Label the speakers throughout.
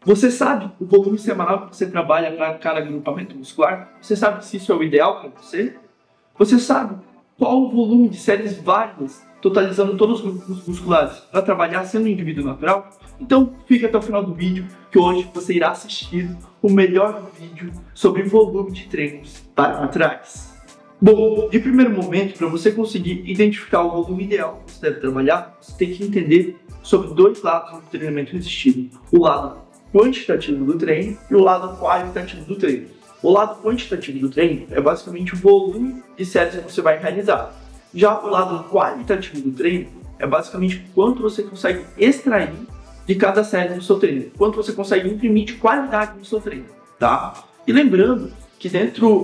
Speaker 1: Você sabe o volume semanal que você trabalha para cada agrupamento muscular? Você sabe se isso é o ideal para você? Você sabe qual o volume de séries válidas, totalizando todos os grupos musculares, para trabalhar sendo um indivíduo natural? Então, fique até o final do vídeo, que hoje você irá assistir o melhor vídeo sobre volume de treinos para trás. Bom, de primeiro momento, para você conseguir identificar o volume ideal que você deve trabalhar, você tem que entender sobre dois lados do treinamento resistido: o lado quantitativo do treino e o lado qualitativo do treino. O lado quantitativo do treino é basicamente o volume de séries que você vai realizar. Já o lado qualitativo do treino é basicamente quanto você consegue extrair de cada série do seu treino, quanto você consegue imprimir de qualidade no seu treino, tá? E lembrando que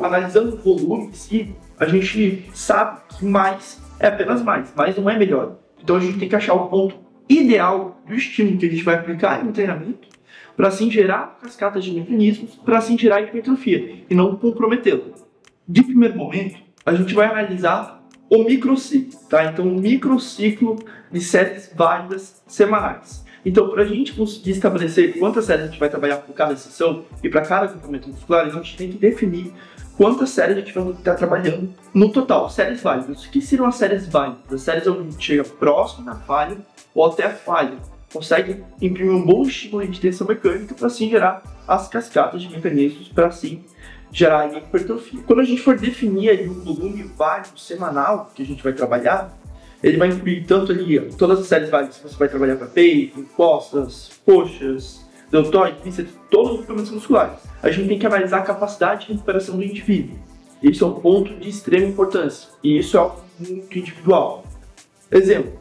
Speaker 1: analisando o volume em si, a gente sabe que mais é apenas mais não é melhor. Então a gente tem que achar o ponto ideal do estímulo que a gente vai aplicar no treinamento para assim gerar cascatas de mecanismos, para assim gerar hipertrofia e não comprometê-lo. De primeiro momento, a gente vai analisar o microciclo, tá? Então, o microciclo de séries válidas semanais. Então, para a gente conseguir estabelecer quantas séries a gente vai trabalhar por cada sessão e para cada agrupamento muscular, a gente tem que definir quantas séries a gente vai estar trabalhando no total. Séries válidas. O que seriam as séries válidas? As séries onde a gente chega próximo da falha ou até a falha, consegue imprimir um bom estímulo de tensão mecânica para assim gerar as cascatas de mecanismos, para assim gerar a hipertrofia. Quando a gente for definir aí o volume válido semanal que a gente vai trabalhar, ele vai incluir tanto ali todas as séries válidas que você vai trabalhar para peito, costas, coxas, deltoide, bíceps, todos os grupamentos musculares. A gente tem que analisar a capacidade de recuperação do indivíduo. Isso é um ponto de extrema importância e isso é algo muito individual. Exemplo,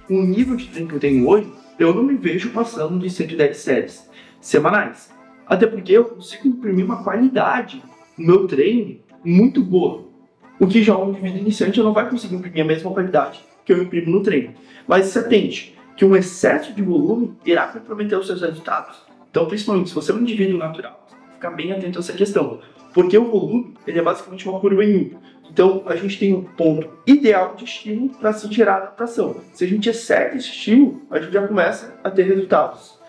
Speaker 1: com o nível de treino que eu tenho hoje, eu não me vejo passando de 110 séries semanais. Até porque eu consigo imprimir uma qualidade no meu treino muito boa. O que já um indivíduo iniciante não vai conseguir imprimir a mesma qualidade que eu imprimo no treino. Mas se atente que um excesso de volume irá comprometer os seus resultados. Então, principalmente se você é um indivíduo natural, ficar bem atento a essa questão. Porque o volume ele é basicamente uma curva em U. Então, a gente tem um ponto ideal de estímulo para se gerar adaptação. Se a gente excede esse estímulo, a gente já começa a ter resultados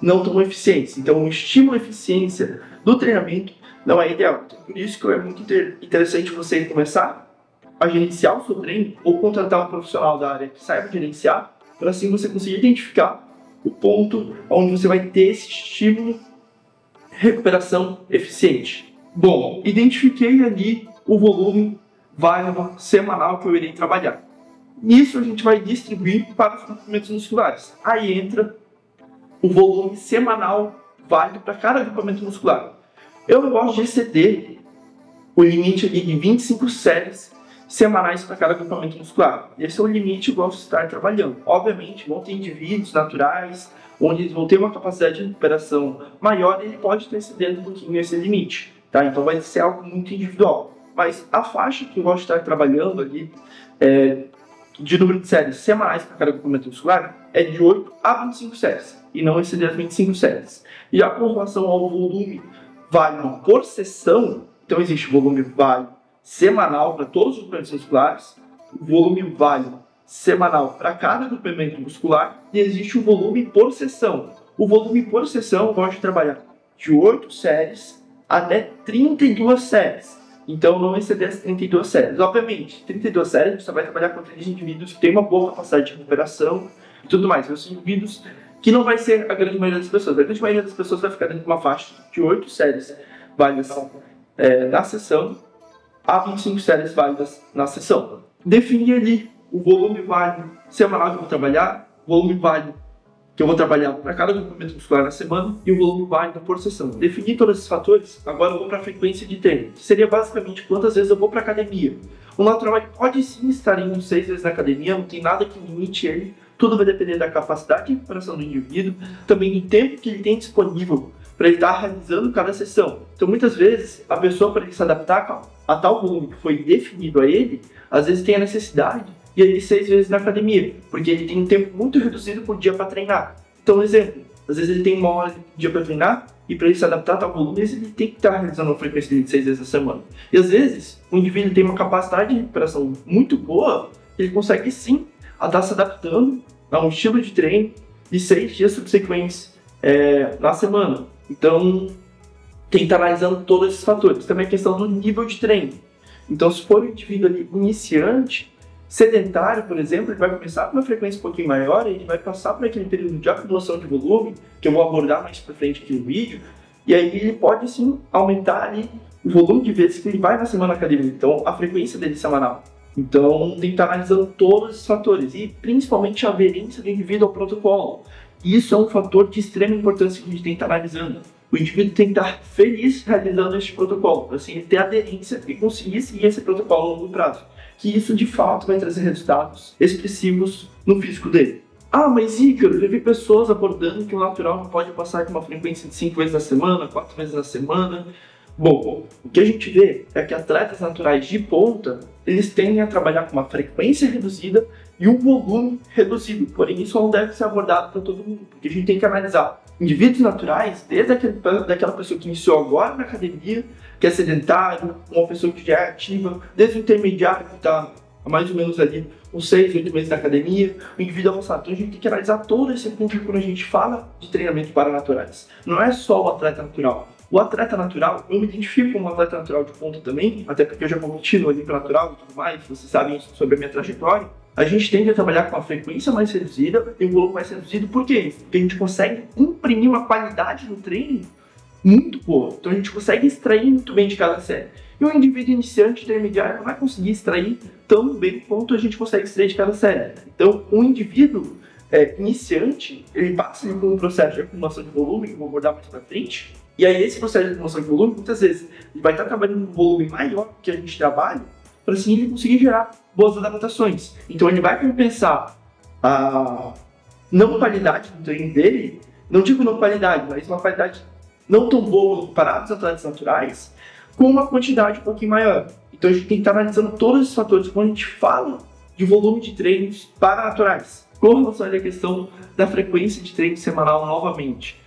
Speaker 1: não tão eficientes. Então, o estímulo e eficiência do treinamento não é ideal. Então, por isso que é muito interessante você começar a gerenciar o seu treino ou contratar um profissional da área que saiba gerenciar, para assim você conseguir identificar o ponto onde você vai ter esse estímulo, recuperação eficiente. Bom, identifiquei ali o volume válido semanal que eu irei trabalhar. Nisso a gente vai distribuir para os grupamentos musculares. Aí entra o volume semanal válido para cada grupamento muscular. Eu não gosto de exceder o limite ali de 25 séries semanais para cada agrupamento muscular. Esse é o limite que eu gosto de estar trabalhando. Obviamente, vão ter indivíduos naturais, onde eles vão ter uma capacidade de recuperação maior e ele pode estar excedendo um pouquinho esse limite, tá? Então vai ser algo muito individual. Mas a faixa que eu gosto de estar trabalhando ali de número de séries semanais para cada agrupamento muscular é de 8 a 25 séries e não exceder as 25 séries. E já com relação ao volume válido por sessão, então existe o volume válido semanal para todos os grupamentos musculares, o volume válido semanal para cada agrupamento muscular e existe o volume por sessão. O volume por sessão eu gosto de trabalhar de 8 séries até 32 séries. Então não exceder as 32 séries. Obviamente, 32 séries você vai trabalhar com aqueles indivíduos que têm uma boa capacidade de recuperação e tudo mais. Os indivíduos que não vai ser a grande maioria das pessoas. A grande maioria das pessoas vai ficar dentro de uma faixa de 8 séries válidas na sessão a 25 séries válidas na sessão. Definir ali o volume válido semanal que eu vou trabalhar, o volume válido que eu vou trabalhar para cada grupamento muscular na semana e o volume válido por sessão. Definir todos esses fatores, agora eu vou para a frequência de treino, que seria basicamente quantas vezes eu vou para a academia. O natural pode sim estar indo 6 vezes na academia, não tem nada que limite ele, tudo vai depender da capacidade de recuperação do indivíduo, também do tempo que ele tem disponível para ele estar realizando cada sessão. Então muitas vezes a pessoa, para ele se adaptar a tal volume que foi definido a ele, às vezes tem a necessidade de ir 6 vezes na academia, porque ele tem um tempo muito reduzido por dia para treinar. Então, exemplo, às vezes ele tem 1 hora de dia para treinar e para ele se adaptar a tal volume, ele tem que estar realizando uma frequência de 6 vezes na semana. E às vezes o indivíduo tem uma capacidade de recuperação muito boa, ele consegue sim estar se adaptando a um estilo de treino de 6 dias subsequentes na semana. Então, tem que estar analisando todos esses fatores. Também a questão do nível de treino. Então, se for um indivíduo ali iniciante, sedentário, por exemplo, ele vai começar com uma frequência um pouquinho maior, e ele vai passar por aquele período de acumulação de volume, que eu vou abordar mais pra frente aqui no vídeo, e aí ele pode, sim, aumentar ali o volume de vezes que ele vai na semana acadêmica, então a frequência dele semanal. Então, tem que estar analisando todos esses fatores, e principalmente a aderência do indivíduo ao protocolo. Isso é um fator de extrema importância que a gente tem que estar analisando. O indivíduo tem que estar feliz realizando este protocolo, para assim, ele ter aderência e conseguir seguir esse protocolo a longo prazo. Que isso, de fato, vai trazer resultados expressivos no físico dele. Ah, mas Ícaro, eu já vi pessoas abordando que o natural não pode passar de uma frequência de 5 vezes na semana, 4 vezes na semana. Bom, o que a gente vê é que atletas naturais de ponta, eles tendem a trabalhar com uma frequência reduzida e um volume reduzido. Porém, isso não deve ser abordado para todo mundo, porque a gente tem que analisar indivíduos naturais, desde daquela pessoa que iniciou agora na academia, que é sedentário, uma pessoa que já é ativa, desde o intermediário que está mais ou menos ali uns 6, 8 meses na academia, o indivíduo avançado. Então a gente tem que analisar todo esse ponto quando a gente fala de treinamento para naturais. Não é só o atleta natural. O atleta natural, eu me identifico como um atleta natural de ponta também, até porque eu já competi no Olímpio Natural e tudo mais, vocês sabem isso sobre a minha trajetória. A gente tende a trabalhar com uma frequência mais reduzida e um volume mais reduzido. Por quê? Porque a gente consegue imprimir uma qualidade no treino muito boa. Então a gente consegue extrair muito bem de cada série. E o indivíduo iniciante intermediário não vai conseguir extrair tão bem quanto a gente consegue extrair de cada série. Então o indivíduo iniciante, ele passa por um processo de acumulação de volume, que eu vou abordar mais pra frente. E aí esse processo de acumulação de volume, muitas vezes, ele vai estar trabalhando um volume maior que a gente trabalha, para assim ele conseguir gerar boas adaptações. Então ele vai compensar a não qualidade do treino dele, não digo não qualidade, mas uma qualidade não tão boa comparado aos atletas naturais, com uma quantidade um pouquinho maior. Então a gente tem que estar analisando todos esses fatores quando a gente fala de volume de treinos para naturais. Com relação à questão da frequência de treino semanal novamente,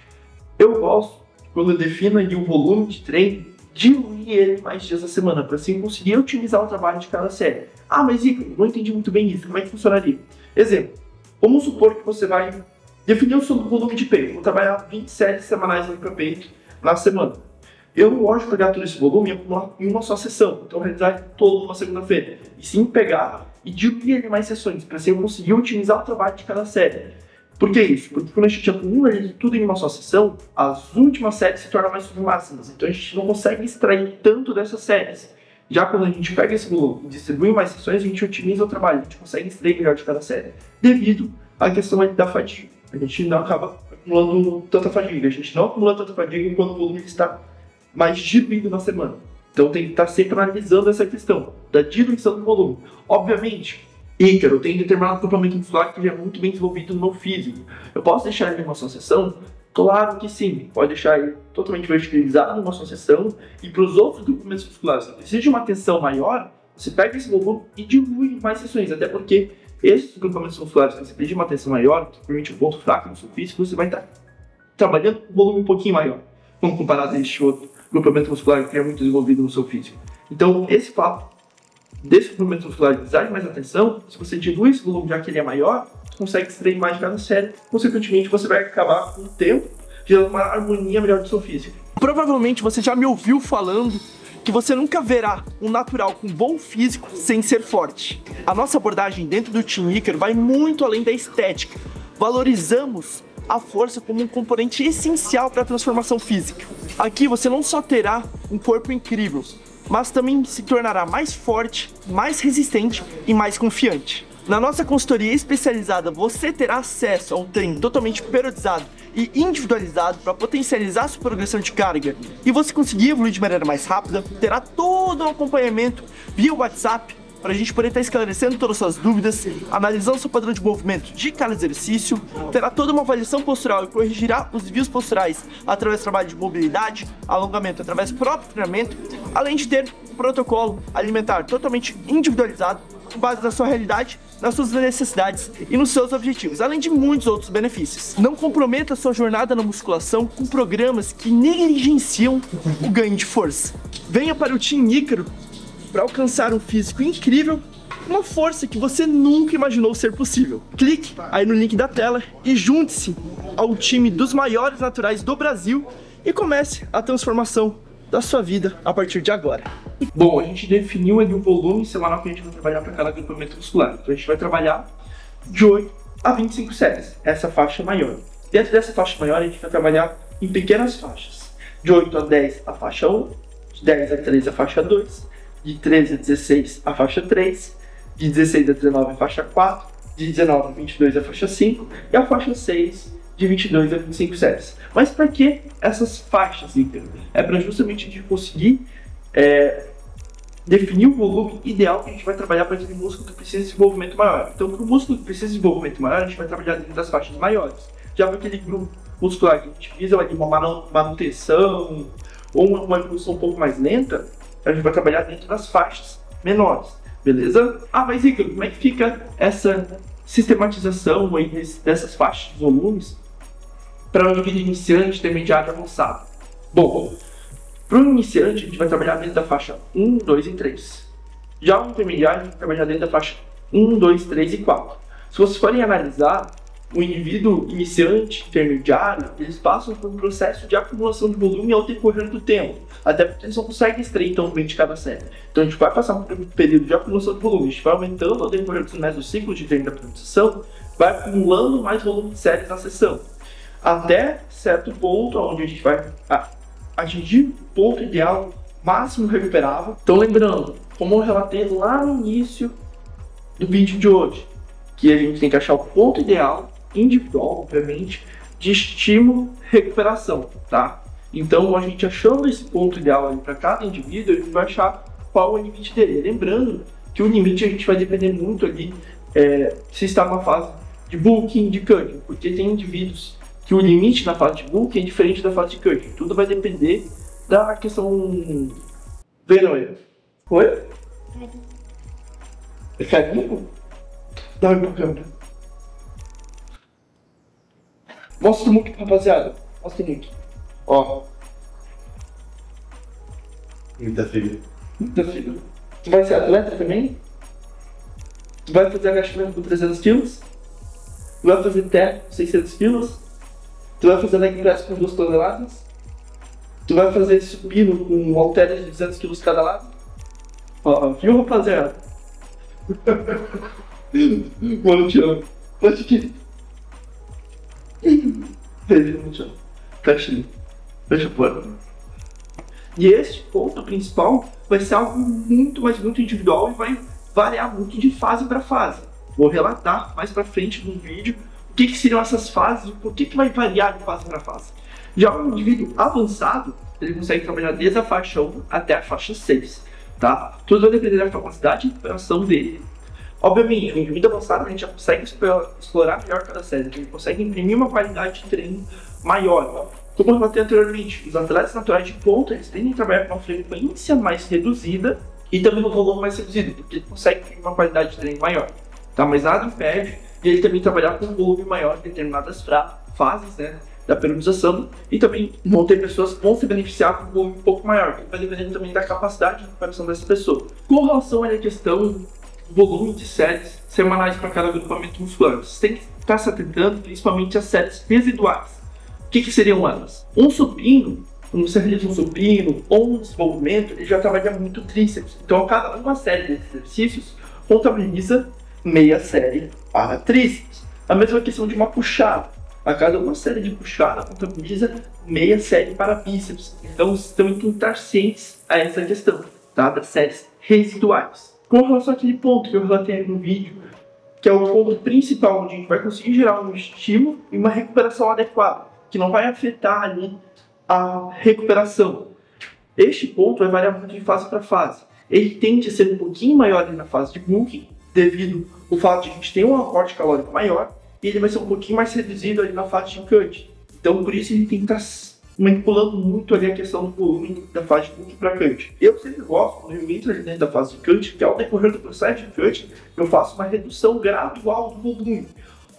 Speaker 1: eu gosto, quando eu defino ali o volume de treino, diluir ele mais dias da semana, para assim conseguir otimizar o trabalho de cada série. Ah, mas Ícaro, não entendi muito bem isso, como é que funcionaria? Exemplo, vamos supor que você vai definir o seu volume de peito, vou trabalhar 20 séries semanais para peito na semana. Eu não gosto de pegar todo esse volume em uma só sessão, então realizar todo numa segunda-feira, e sim pegar e diluir ele em mais sessões, para assim eu conseguir otimizar o trabalho de cada série. Por que isso? Porque quando a gente acumula tudo em uma só sessão, as últimas séries se tornam mais submáximas. Então a gente não consegue extrair tanto dessas séries. Já quando a gente pega esse volume e distribui em mais sessões, a gente otimiza o trabalho, a gente consegue extrair melhor de cada série. Devido à questão da fadiga. A gente não acaba acumulando tanta fadiga. A gente não acumula tanta fadiga quando o volume está mais diluído na semana. Então tem que estar sempre analisando essa questão da diluição do volume. Obviamente, Ícaro, tem determinado acoplamento muscular que já é muito bem desenvolvido no meu físico. Eu posso deixar ele em uma só sessão? Claro que sim. Pode deixar ele totalmente verticalizado numa só sessão. E para os outros grupamentos musculares, se precisa de uma tensão maior, você pega esse volume e dilui em mais sessões. Até porque esses grupamentos musculares, se você pedir uma tensão maior, que permite um ponto fraco no seu físico, você vai estar trabalhando com um volume um pouquinho maior, quando comparado a este outro grupamento muscular que é muito desenvolvido no seu físico. Então, esse fato desse grupamento muscular de precisar de mais atenção, se você dilui esse volume já que ele é maior, você consegue extrair mais de cada série, consequentemente você vai acabar com o tempo gerando uma harmonia melhor do seu físico. Provavelmente você já me ouviu falando que você nunca verá um natural com bom físico sem ser forte. A nossa abordagem dentro do Team Ícaro vai muito além da estética. Valorizamos a força como um componente essencial para a transformação física. Aqui você não só terá um corpo incrível, mas também se tornará mais forte, mais resistente e mais confiante. Na nossa consultoria especializada, você terá acesso a um treino totalmente periodizado e individualizado para potencializar sua progressão de carga e você conseguir evoluir de maneira mais rápida. Terá todo um acompanhamento via WhatsApp para a gente poder estar esclarecendo todas as suas dúvidas, analisando seu padrão de movimento de cada exercício. Terá toda uma avaliação postural e corrigirá os desvios posturais através do trabalho de mobilidade, alongamento através do próprio treinamento, além de ter um protocolo alimentar totalmente individualizado com base na sua realidade, nas suas necessidades e nos seus objetivos, além de muitos outros benefícios. Não comprometa sua jornada na musculação com programas que negligenciam o ganho de força. Venha para o Team Ícaro para alcançar um físico incrível uma força que você nunca imaginou ser possível. Clique aí no link da tela e junte-se ao time dos maiores naturais do Brasil e comece a transformação da sua vida a partir de agora. Bom, a gente definiu ali o volume semanal que a gente vai trabalhar para cada agrupamento muscular. Então a gente vai trabalhar de 8 a 25 séries, essa faixa maior. Dentro dessa faixa maior a gente vai trabalhar em pequenas faixas. De 8 a 10 a faixa 1, de 10 a 13 a faixa 2, de 13 a 16 a faixa 3, de 16 a 19 a faixa 4, de 19 a 22 a faixa 5 e a faixa 6 de 22 a 25 séries. Mas para que essas faixas, Ícaro? É para justamente a gente conseguir definir o volume ideal que a gente vai trabalhar para aquele músculo que precisa de desenvolvimento maior. Então, para o músculo que precisa de desenvolvimento maior, a gente vai trabalhar dentro das faixas maiores. Já para aquele grupo muscular que a gente visa uma manutenção ou uma evolução um pouco mais lenta, a gente vai trabalhar dentro das faixas menores, beleza? Ah, mas Ícaro, como é que fica essa sistematização aí dessas faixas de volumes para um indivíduo iniciante, intermediário e avançado? Bom, para o iniciante a gente vai trabalhar dentro da faixa 1, 2 e 3. Já o intermediário a gente vai trabalhar dentro da faixa 1, 2, 3 e 4. Se vocês forem analisar, o indivíduo iniciante, intermediário, eles passam por um processo de acumulação de volume ao decorrer do tempo, até porque eles não conseguem extrair tão bem de cada série. Então a gente vai passar por um período de acumulação de volume, a gente vai aumentando ao decorrer dos meses do ciclo de treino da transição, vai acumulando mais volume de séries na sessão, até certo ponto onde a gente vai atingir o ponto ideal, máximo recuperável. Então lembrando, como eu relatei lá no início do vídeo de hoje, que a gente tem que achar o ponto ideal, individual, obviamente, de estímulo-recuperação, tá? Então, a gente achando esse ponto ideal para cada indivíduo, a gente vai achar qual é o limite dele. Lembrando que o limite a gente vai depender muito ali se está numa fase de bulking, de cutting, porque tem indivíduos que o limite na fase de bulking é diferente da fase de cutting. Tudo vai depender da questão... Venoia. Oi? É carinho? Dá uma câmera. Mostra o muque, rapaziada. Mostra o muque. Ó.
Speaker 2: Muita filha.
Speaker 1: Muita filha. Tu vai ser atleta também? Tu vai fazer agachamento com 300 quilos? Tu vai fazer terra com 600 quilos? Tu vai fazer leg press com 2 toneladas? Tu vai fazer supino com halteres de 200 quilos cada lado? Ó, viu, rapaziada? Mano, te amo. Pode aqui. Fecha ali. Fecha fora. E este ponto principal vai ser algo muito, mas muito individual e vai variar muito de fase para fase. Vou relatar mais para frente no vídeo o que seriam essas fases e por que vai variar de fase para fase. Já um indivíduo avançado, ele consegue trabalhar desde a faixa 1 até a faixa 6, tá? Tudo vai depender da capacidade de recuperação dele. Obviamente, o indivíduo avançado a gente já consegue explorar melhor cada série, a gente consegue imprimir uma qualidade de treino maior. Como eu relatei anteriormente, os atletas naturais de ponta, eles tendem a trabalhar com uma frequência mais reduzida e também um volume mais reduzido, porque ele consegue imprimir uma qualidade de treino maior. Tá? Mas nada impede de ele também trabalhar com um volume maior em determinadas fases, né, da periodização, e também vão ter pessoas que vão se beneficiar com um volume um pouco maior, que vai depender também da capacidade de recuperação dessa pessoa. Com relação à questão volume de séries semanais para cada agrupamento muscular, você tem que estar se atentando principalmente às séries residuais. O que seriam elas? Um supino, quando você realiza um supino ou um desenvolvimento, ele já trabalha muito tríceps. Então, a cada uma série desses exercícios contabiliza meia série para tríceps. A mesma questão de uma puxada. A cada uma série de puxada contabiliza meia série para bíceps. Então, estão que estar cientes a essa questão, tá? Das séries residuais. Com relação àquele ponto que eu relatei no vídeo, que é o ponto principal, onde a gente vai conseguir gerar um estímulo e uma recuperação adequada, que não vai afetar ali a recuperação. Este ponto vai variar muito de fase para fase. Ele tende a ser um pouquinho maior ali na fase de bulking, devido ao fato de a gente ter um aporte calórico maior, e ele vai ser um pouquinho mais reduzido ali na fase de cut. Então, por isso, ele tem que estar manipulando muito ali a questão do volume da fase de bulking para cut. Eu sempre gosto, quando eu entro ali dentro da fase de cut, que ao decorrer do processo de cut, eu faço uma redução gradual do volume.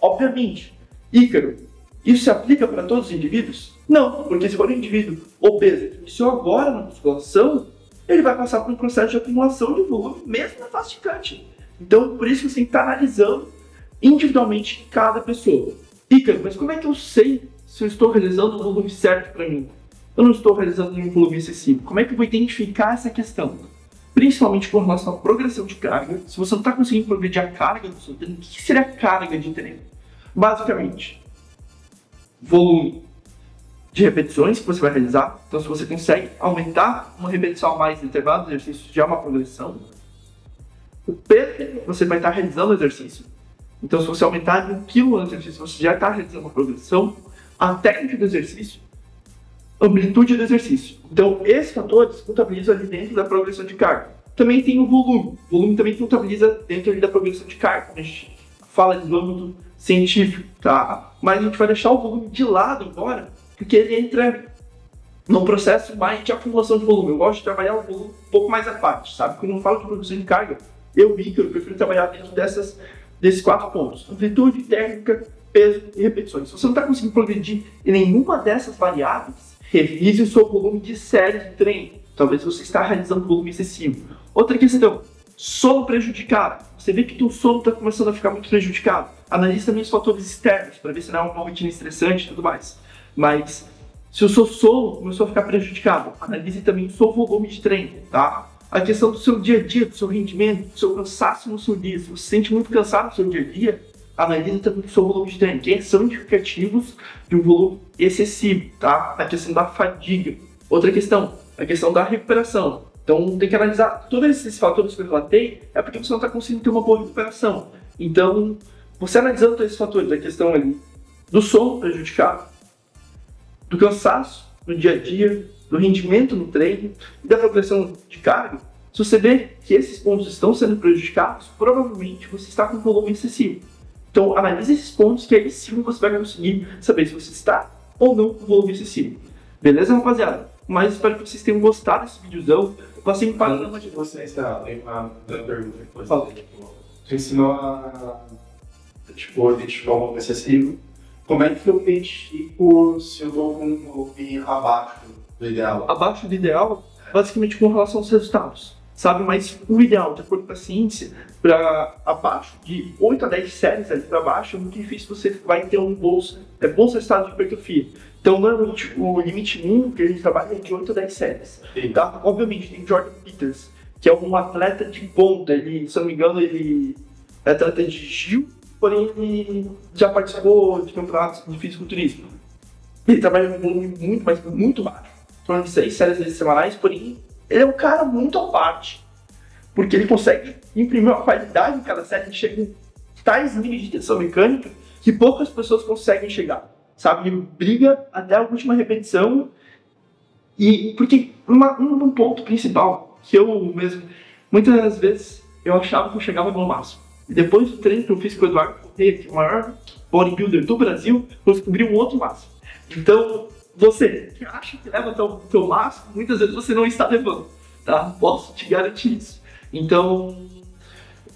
Speaker 1: Obviamente, Ícaro, isso se aplica para todos os indivíduos? Não, porque se for um indivíduo obeso que iniciou agora na musculação, ele vai passar por um processo de acumulação de volume mesmo na fase de cut. Então, por isso que você tem que estar analisando individualmente cada pessoa. Ícaro, mas como é que eu sei se eu estou realizando o volume certo para mim? Eu não estou realizando um volume excessivo. Como é que eu vou identificar essa questão? Principalmente com relação à progressão de carga. Se você não está conseguindo progredir a carga do seu treino, o que seria a carga de treino? Basicamente, volume de repetições que você vai realizar. Então, se você consegue aumentar uma repetição a mais em determinado exercício, já é uma progressão. O peso que você vai estar realizando o exercício. Então, se você aumentar em 1 kg no exercício, você já está realizando uma progressão. A técnica do exercício, amplitude do exercício. Então, esses fatores contabilizam ali dentro da progressão de carga. Também tem o volume. O volume também contabiliza dentro ali da progressão de carga. A gente fala de âmbito científico, tá? Mas a gente vai deixar o volume de lado agora, porque ele entra num processo mais de acumulação de volume. Eu gosto de trabalhar o volume um pouco mais à parte, sabe? Quando eu falo de progressão de carga, eu prefiro trabalhar dentro desses 4 pontos. Amplitude, técnica, peso e repetições. Se você não está conseguindo progredir em nenhuma dessas variáveis, revise o seu volume de série de treino. Talvez você está realizando volume excessivo. Outra questão, sono prejudicado. Você vê que o sono está começando a ficar muito prejudicado. Analise também os fatores externos, para ver se não é uma rotina estressante e tudo mais. Mas, se o seu sono começou a ficar prejudicado, analise também o seu volume de treino, tá? A questão do seu dia a dia, do seu rendimento, do seu cansaço no seu dia. Se você se sente muito cansado no seu dia a dia, analise também o seu volume de treino, que são indicativos de um volume excessivo, tá? A questão da fadiga. Outra questão, a questão da recuperação. Então, tem que analisar todos esses fatores que eu relatei, é porque você não está conseguindo ter uma boa recuperação. Então, você analisando todos esses fatores, a questão ali do sono prejudicado, do cansaço no dia a dia, do rendimento no treino e da progressão de carga, se você vê que esses pontos estão sendo prejudicados, provavelmente você está com um volume excessivo. Então, analise esses pontos que aí sim você vai conseguir saber se você está ou não com volume excessivo. Beleza, rapaziada? Mas espero que vocês tenham gostado desse videozão. Eu passei em panorama de
Speaker 2: vocês, tem uma pergunta que você falou. Você ensinou a identificar um volume excessivo. Como é que eu identifico se eu estou com um volume abaixo do ideal?
Speaker 1: Abaixo do ideal, basicamente com relação aos resultados, sabe? Mas o ideal, de acordo com a ciência, para abaixo de 8 a 10 séries ali para baixo, é muito difícil você vai ter bons resultados de hipertrofia. Então, normalmente, o limite mínimo que a gente trabalha é de 8 a 10 séries. Tá? Obviamente, tem Jordan Peters, que é um atleta de ponta. Ele, se eu não me engano, ele é atleta de Gil, porém ele já participou de campeonatos de fisiculturismo. Ele trabalha com um volume muito baixo, em torno de 6 séries semanais, porém ele é um cara muito à parte, porque ele consegue imprimir uma qualidade em cada série, ele chega em tais níveis de tensão mecânica que poucas pessoas conseguem chegar, sabe? Ele briga até a última repetição, e porque um ponto principal que eu mesmo, muitas vezes, eu achava que eu chegava no máximo. E depois do treino que eu fiz com o Eduardo Correia, que é o maior bodybuilder do Brasil, eu descobri um outro máximo. Então, você que acha que leva até o teu máximo, muitas vezes você não está levando, tá? Posso te garantir isso. Então,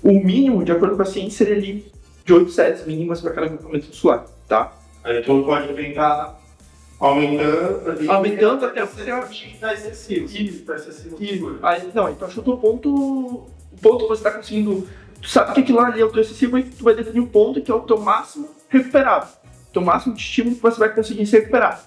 Speaker 1: o mínimo, de acordo com a ciência, seria ali de 8 séries mínimas para cada grupamento muscular, tá?
Speaker 2: Aí tu pode brincar aumentando
Speaker 1: até você
Speaker 2: atingir excessivo.
Speaker 1: Isso. Aí, não, então chuta o ponto que você está conseguindo. Tu sabe que aquilo ali é o teu excessivo, e tu vai definir o ponto que é o teu máximo recuperável. O teu máximo de estímulo que você vai conseguir se recuperar.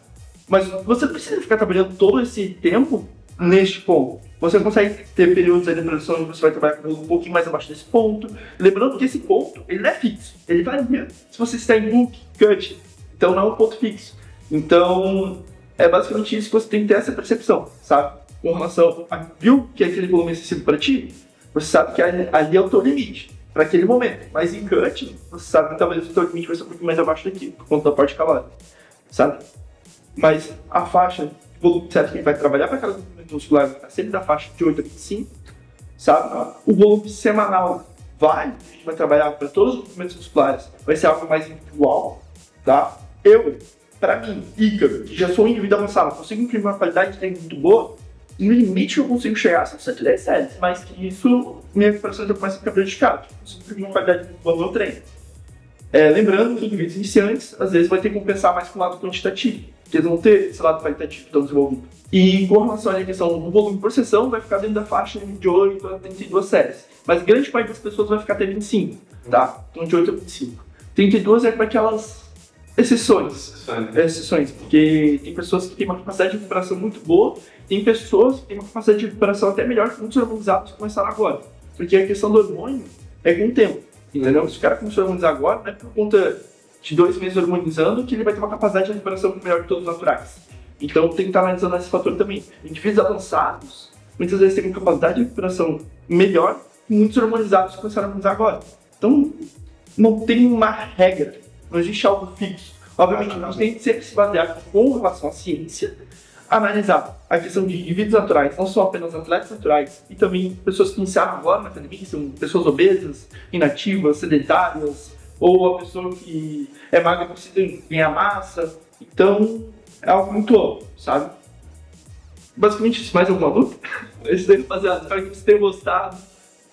Speaker 1: Mas você não precisa ficar trabalhando todo esse tempo neste ponto. Você consegue ter períodos de produção onde você vai trabalhar com um pouquinho mais abaixo desse ponto. Lembrando que esse ponto, ele não é fixo. Ele varia se você está em book, cut. Então não é um ponto fixo. Então, é basicamente isso que você tem que ter essa percepção, sabe? Com relação a viu que aquele volume é excessivo para ti, você sabe que ali é o teu limite para aquele momento. Mas em cut, você sabe que talvez o teu limite vai ser um pouquinho mais abaixo daqui, por conta da parte calórica, sabe? Mas a faixa de volume certo que a gente vai trabalhar para cada movimento muscular é sempre da faixa de 8 a 25, sabe? O volume semanal a gente vai trabalhar para todos os movimentos musculares, vai ser algo mais individual, tá? Para mim, Ícaro, que já sou um indivíduo avançado, consigo imprimir uma qualidade de treino muito boa, no limite eu consigo chegar a 110 séries, mas que isso, minha recuperação já começa a ficar prejudicada. Eu consigo imprimir uma qualidade muito boa no meu treino. Lembrando que em indivíduos iniciantes, às vezes vai ter que compensar mais com o lado quantitativo. porque eles vão ter esse lado qualitativo tão desenvolvido. E com relação à questão do volume por sessão, vai ficar dentro da faixa de 8 a 32 séries. Mas grande parte das pessoas vai ficar até 25, tá? Então de 8 a 25. 32 é para aquelas exceções, porque tem pessoas que têm uma capacidade de recuperação muito boa, tem pessoas que têm uma capacidade de recuperação até melhor que muitos hormonizados que começaram agora. Porque a questão do hormônio é com o tempo, entendeu? Se o cara começou a hormonizar agora, não é por conta de 2 meses hormonizando que ele vai ter uma capacidade de recuperação melhor que todos os naturais. Então tem que estar analisando esse fator também. Indivíduos avançados, muitas vezes têm uma capacidade de recuperação melhor que muitos hormonizados que começaram a hormonizar agora. Então não tem uma regra, não existe algo fixo. Obviamente, nós temos que sempre se basear com relação à ciência, analisar a questão de indivíduos naturais, não só apenas atletas naturais, e também pessoas que iniciaram agora na academia, são pessoas obesas, inativas, sedentárias, ou a pessoa que é magra e precisa ganhar massa. Então, é algo muito amplo, sabe? Basicamente isso. Mais alguma dúvida? É isso aí, rapaziada. Espero que vocês tenham gostado.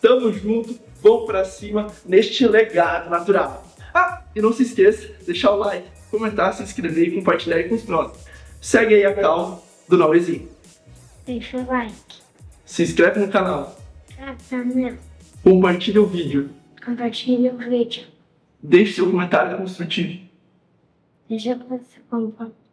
Speaker 1: Tamo junto, vamos pra cima neste legado natural. Ah, e não se esqueça, deixar o like, comentar, se inscrever e compartilhar aí com os próximos. Segue aí a Cal do Nauezinho.
Speaker 3: Deixa o like.
Speaker 1: Se inscreve no canal.
Speaker 3: Também.
Speaker 1: Compartilha o vídeo.
Speaker 3: Compartilha o vídeo.
Speaker 1: Deixe seu comentário construtivo.
Speaker 3: Deixa você compartilhar.